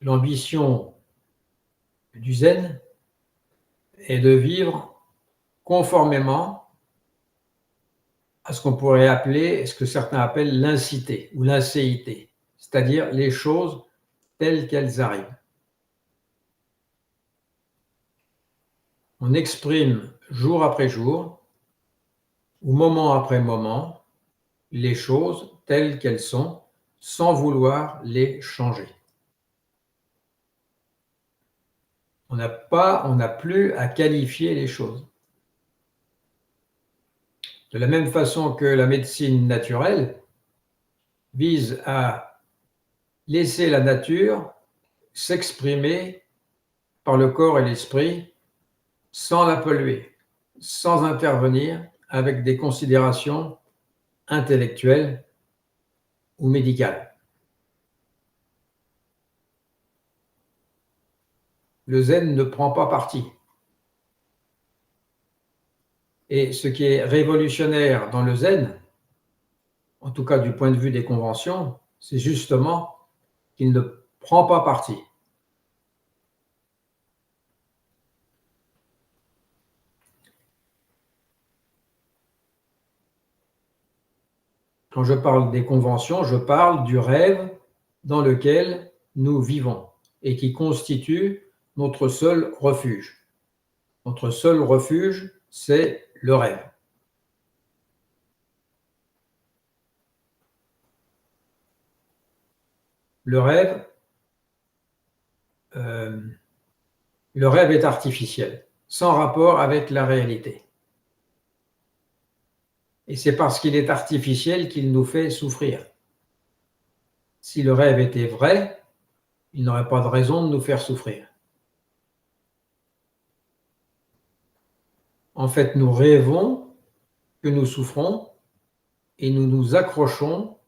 L'ambition du zen est de vivre conformément à ce qu'on pourrait appeler, ce que certains appellent l'incité ou l'incéité, c'est-à-dire les choses telles qu'elles arrivent. On exprime jour après jour, ou moment après moment, les choses telles qu'elles sont, sans vouloir les changer. On n'a plus à qualifier les choses. De la même façon que la médecine naturelle vise à laisser la nature s'exprimer par le corps et l'esprit sans la polluer, sans intervenir avec des considérations intellectuelles ou médicales. Le zen ne prend pas parti. Et ce qui est révolutionnaire dans le zen, en tout cas du point de vue des conventions, c'est justement qu'il ne prend pas parti. Quand je parle des conventions, je parle du rêve dans lequel nous vivons et qui constitue notre seul refuge. Notre seul refuge, c'est le rêve. Le rêve, le rêve est artificiel, sans rapport avec la réalité. Et c'est parce qu'il est artificiel qu'il nous fait souffrir. Si le rêve était vrai, il n'aurait pas de raison de nous faire souffrir. En fait, nous rêvons que nous souffrons et nous nous accrochons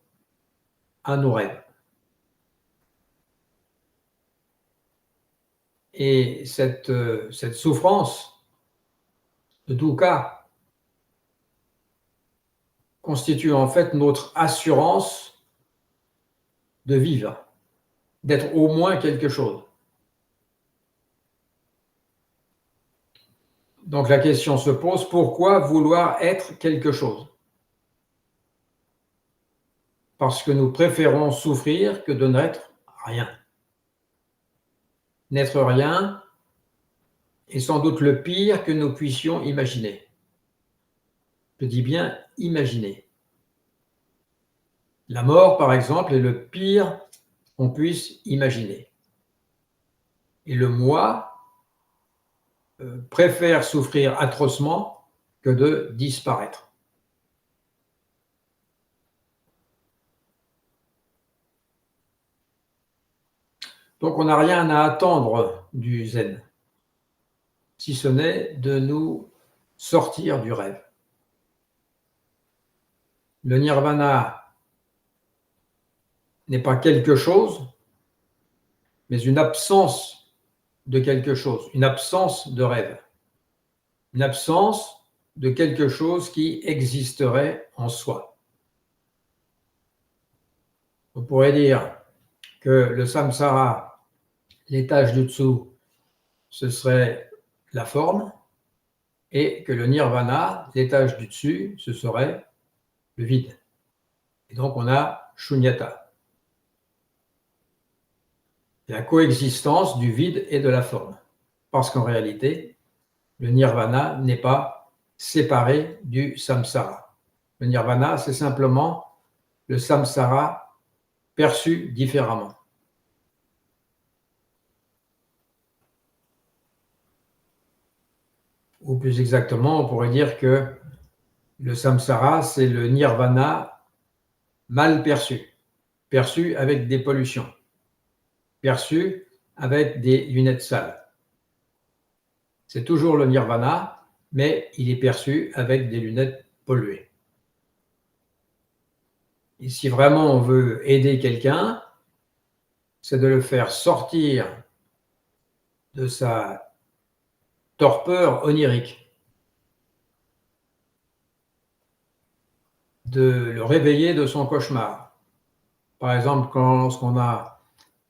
à nos rêves. Et cette souffrance, de tout cas, constitue en fait notre assurance de vivre, d'être au moins quelque chose. Donc la question se pose, pourquoi vouloir être quelque chose? Parce que nous préférons souffrir que de n'être rien. N'être rien est sans doute le pire que nous puissions imaginer. Je dis bien imaginer. La mort, par exemple, est le pire qu'on puisse imaginer. Et le moi préfère souffrir atrocement que de disparaître. Donc on n'a rien à attendre du zen, si ce n'est de nous sortir du rêve. Le nirvana n'est pas quelque chose, mais une absence de quelque chose, une absence de rêve, une absence de quelque chose qui existerait en soi. On pourrait dire que le samsara, l'étage du dessous, ce serait la forme, et que le nirvana, l'étage du dessus, ce serait le vide. Et donc on a shunyata, la coexistence du vide et de la forme. Parce qu'en réalité, le nirvana n'est pas séparé du samsara. Le nirvana, c'est simplement le samsara perçu différemment. Ou plus exactement, on pourrait dire que le samsara, c'est le nirvana mal perçu, perçu avec des pollutions, perçu avec des lunettes sales. C'est toujours le nirvana, mais il est perçu avec des lunettes polluées. Et si vraiment on veut aider quelqu'un, c'est de le faire sortir de sa torpeur onirique, de le réveiller de son cauchemar. Par exemple, lorsqu'on a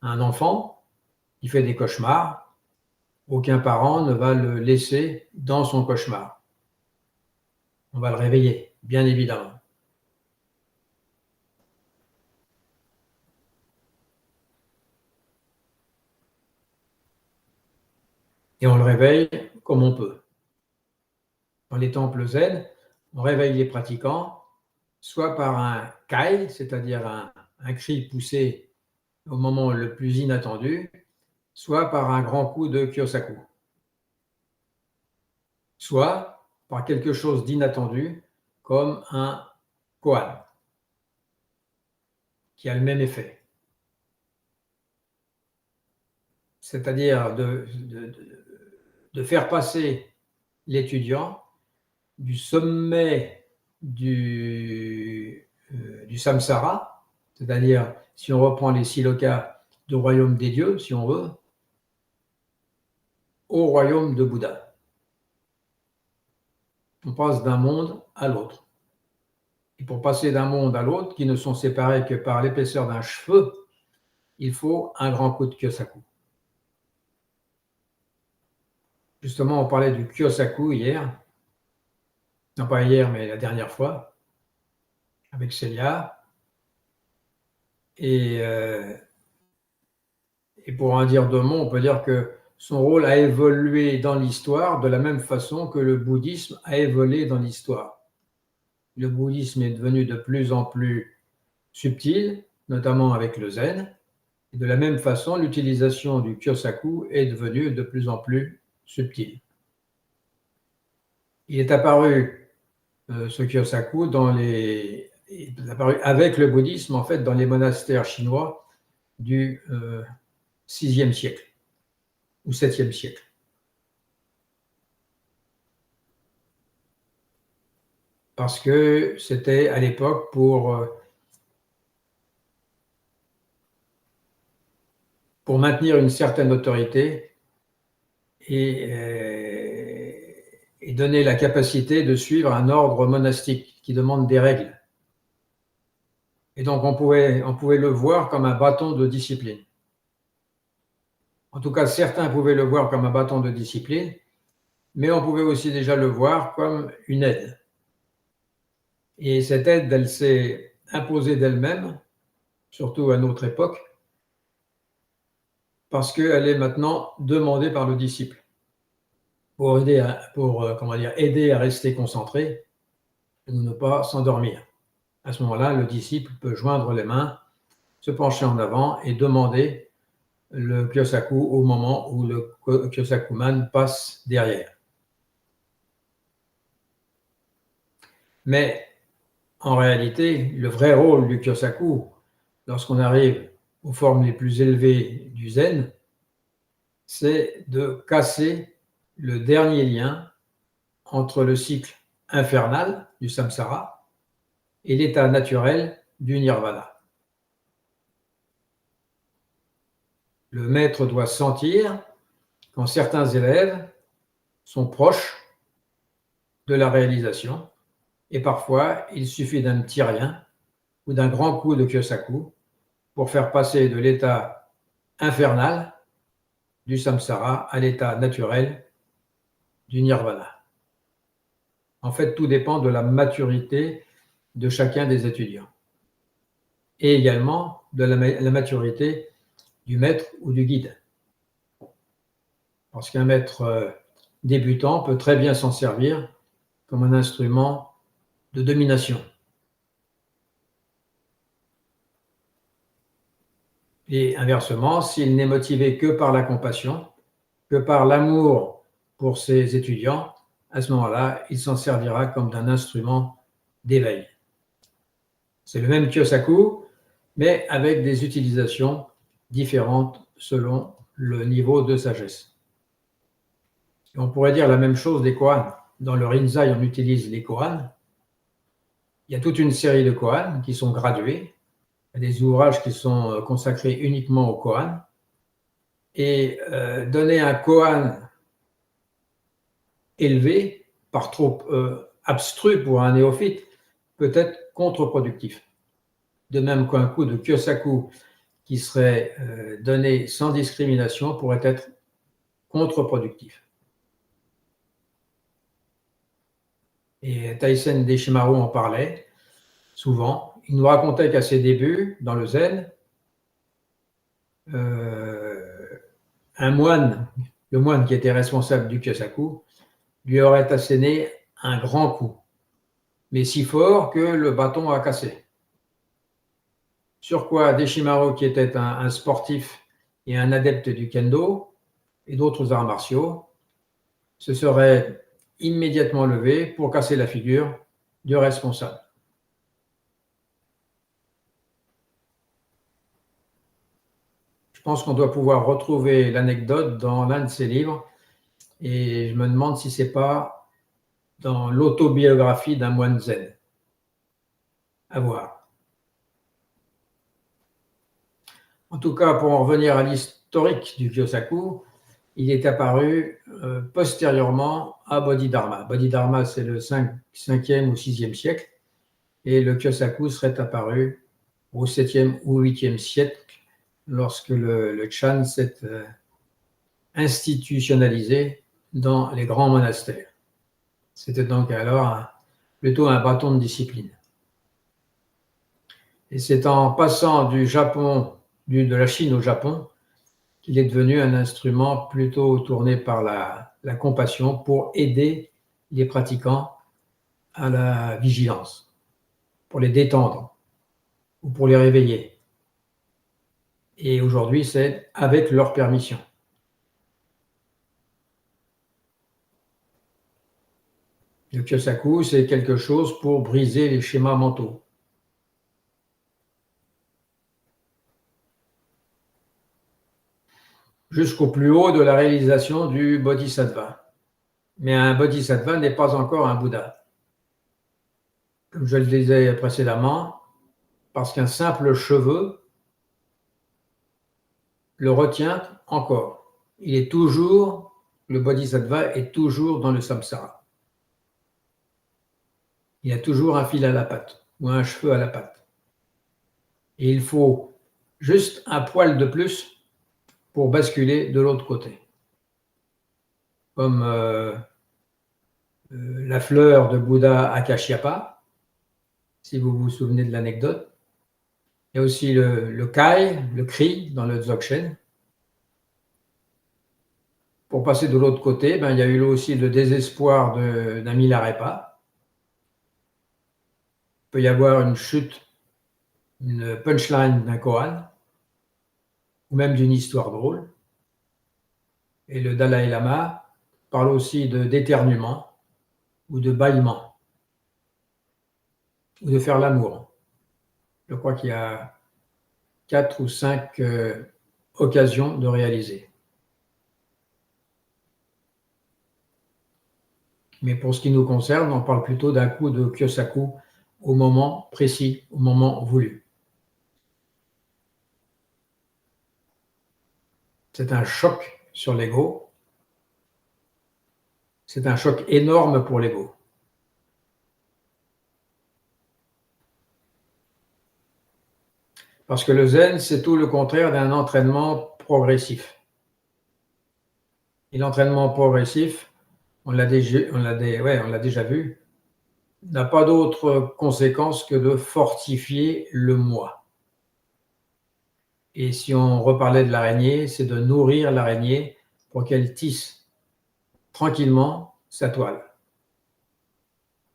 un enfant il fait des cauchemars, aucun parent ne va le laisser dans son cauchemar. On va le réveiller, bien évidemment. Et on le réveille comme on peut. Dans les temples zen, on réveille les pratiquants soit par un kai, c'est-à-dire un cri poussé au moment le plus inattendu, soit par un grand coup de kyosaku, soit par quelque chose d'inattendu comme un koan, qui a le même effet. C'est-à-dire de faire passer l'étudiant du sommet du samsara, c'est-à-dire, si on reprend les 6 lokas du royaume des dieux, si on veut, au royaume de Bouddha. On passe d'un monde à l'autre. Et pour passer d'un monde à l'autre, qui ne sont séparés que par l'épaisseur d'un cheveu, il faut un grand coup de kyosaku. Justement, on parlait du kyosaku hier, non pas hier, mais la dernière fois, avec Célia. Et pour en dire 2 mots, on peut dire que son rôle a évolué dans l'histoire de la même façon que le bouddhisme a évolué dans l'histoire. Le bouddhisme est devenu de plus en plus subtil, notamment avec le zen. Et de la même façon, l'utilisation du kyosaku est devenue de plus en plus subtile. Il est apparu, ce kyosaku, il est apparu avec le bouddhisme, en fait, dans les monastères chinois du VIe siècle ou 7e siècle. Parce que c'était à l'époque pour maintenir une certaine autorité et donner la capacité de suivre un ordre monastique qui demande des règles. Et donc on pouvait le voir comme un bâton de discipline. En tout cas, certains pouvaient le voir comme un bâton de discipline, mais on pouvait aussi déjà le voir comme une aide. Et cette aide, elle s'est imposée d'elle-même, surtout à notre époque, parce qu'elle est maintenant demandée par le disciple pour aider à rester concentré ou ne pas s'endormir. À ce moment-là, le disciple peut joindre les mains, se pencher en avant et demander le kyosaku au moment où le kyosakuman passe derrière. Mais en réalité, le vrai rôle du kyosaku, lorsqu'on arrive aux formes les plus élevées du zen, c'est de casser le dernier lien entre le cycle infernal du samsara et l'état naturel du nirvana. Le maître doit sentir quand certains élèves sont proches de la réalisation et parfois il suffit d'un petit rien ou d'un grand coup de kyosaku pour faire passer de l'état infernal du samsara à l'état naturel du nirvana. En fait, tout dépend de la maturité de chacun des étudiants et également de la maturité du maître ou du guide. Parce qu'un maître débutant peut très bien s'en servir comme un instrument de domination. Et inversement, s'il n'est motivé que par la compassion, que par l'amour pour ses étudiants, à ce moment-là, il s'en servira comme d'un instrument d'éveil. C'est le même kyosaku, mais avec des utilisations différentes selon le niveau de sagesse. Et on pourrait dire la même chose des koans. Dans le Rinzai, on utilise les koans. Il y a toute une série de koans qui sont gradués. Il y a des ouvrages qui sont consacrés uniquement aux koans. Et donner un koan élevé, par trop abstru pour un néophyte, peut être contre-productif. De même qu'un coup de kyosaku qui serait donné sans discrimination pourrait être contre-productif. Et Taisen Deshimaru en parlait souvent. Il nous racontait qu'à ses débuts dans le zen, un moine, le moine qui était responsable du Kyosaku, lui aurait asséné un grand coup, mais si fort que le bâton a cassé. Sur quoi Deshimaru, qui était un sportif et un adepte du kendo et d'autres arts martiaux, se serait immédiatement levé pour casser la figure du responsable. Je pense qu'on doit pouvoir retrouver l'anecdote dans l'un de ses livres et je me demande si ce n'est pas dans l'autobiographie d'un moine zen. À voir. En tout cas, pour en revenir à l'historique du Kyosaku, il est apparu postérieurement à Bodhidharma. Bodhidharma, c'est le 5e ou 6e siècle, et le Kyosaku serait apparu au 7e ou 8e siècle, lorsque le Chan s'est institutionnalisé dans les grands monastères. C'était donc alors plutôt un bâton de discipline. Et c'est en passant du Japon, de la Chine au Japon, qu'il est devenu un instrument plutôt tourné par la compassion pour aider les pratiquants à la vigilance, pour les détendre ou pour les réveiller. Et aujourd'hui, c'est avec leur permission. Le Kyosaku, c'est quelque chose pour briser les schémas mentaux. Jusqu'au plus haut de la réalisation du bodhisattva. Mais un bodhisattva n'est pas encore un Bouddha. Comme je le disais précédemment, parce qu'un simple cheveu le retient encore. Le bodhisattva est toujours dans le samsara. Il a toujours un fil à la patte ou un cheveu à la patte. Et il faut juste un poil de plus pour basculer de l'autre côté. Comme la fleur de Bouddha Akashyapa, si vous vous souvenez de l'anecdote. Il y a aussi le kai, le cri dans le Dzogchen. Pour passer de l'autre côté, il y a eu aussi le désespoir d'un Milarepa. Il peut y avoir une chute, une punchline d'un koan, ou même d'une histoire drôle. Et le Dalai Lama parle aussi d'éternuement ou de bâillement, ou de faire l'amour. Je crois qu'il y a 4 ou 5 occasions de réaliser. Mais pour ce qui nous concerne, on parle plutôt d'un coup de Kyosaku au moment précis, au moment voulu. C'est un choc sur l'ego. C'est un choc énorme pour l'ego. Parce que le zen, c'est tout le contraire d'un entraînement progressif. Et l'entraînement progressif, on l'a déjà vu, n'a pas d'autre conséquence que de fortifier le moi. Et si on reparlait de l'araignée, c'est de nourrir l'araignée pour qu'elle tisse tranquillement sa toile.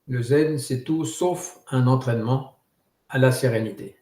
Le zen, c'est tout sauf un entraînement à la sérénité.